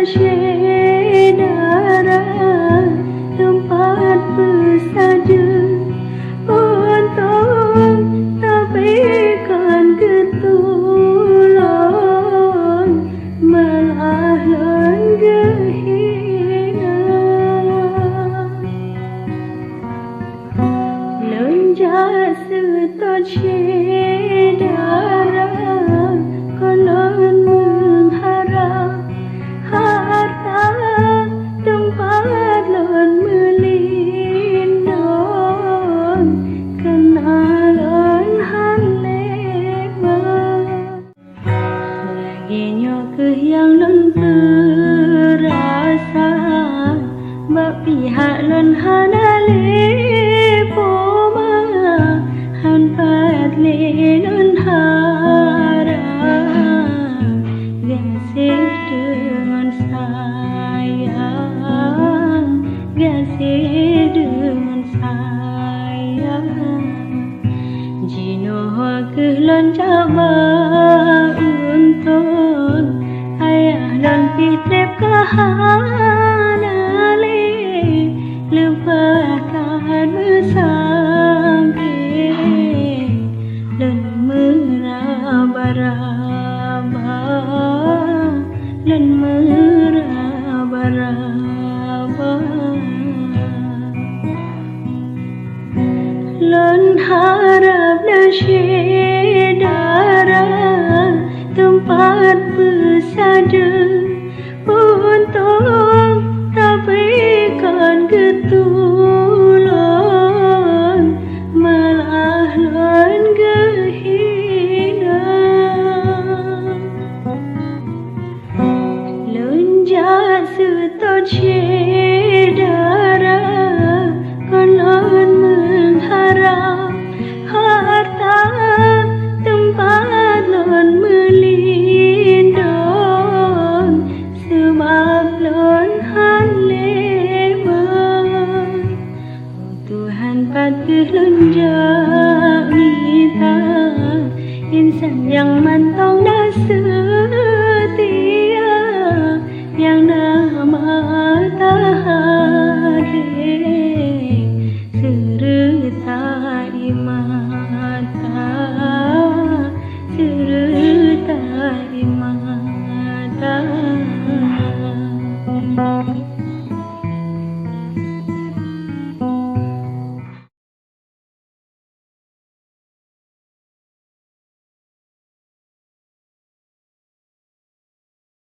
syedara tempat bersaju untuk tapikan ketulon melahlan gehina lenjak setot syedara kolon mengharap harta tempat lon melindung kenalon halema laginya ke yang lon terasa bak pihak lon hanale poma hanpat lon harap gasih dengan sayang gasih dengan sayang jino kelon coba untuk ayah dan fitrep kahanale lepaskan bersangkir dan meraba-raba dan meraba-raba lon harap dan syedara tempat bersadu untuk tapikan ketulon melahlan gehina lenjak setot syedara kolon mengharap harta tempat lon melindung sebab lon halema Tuhan patut lonjak minta insan yang mantong dan setia yang nama tahadik sertai mata sertai mata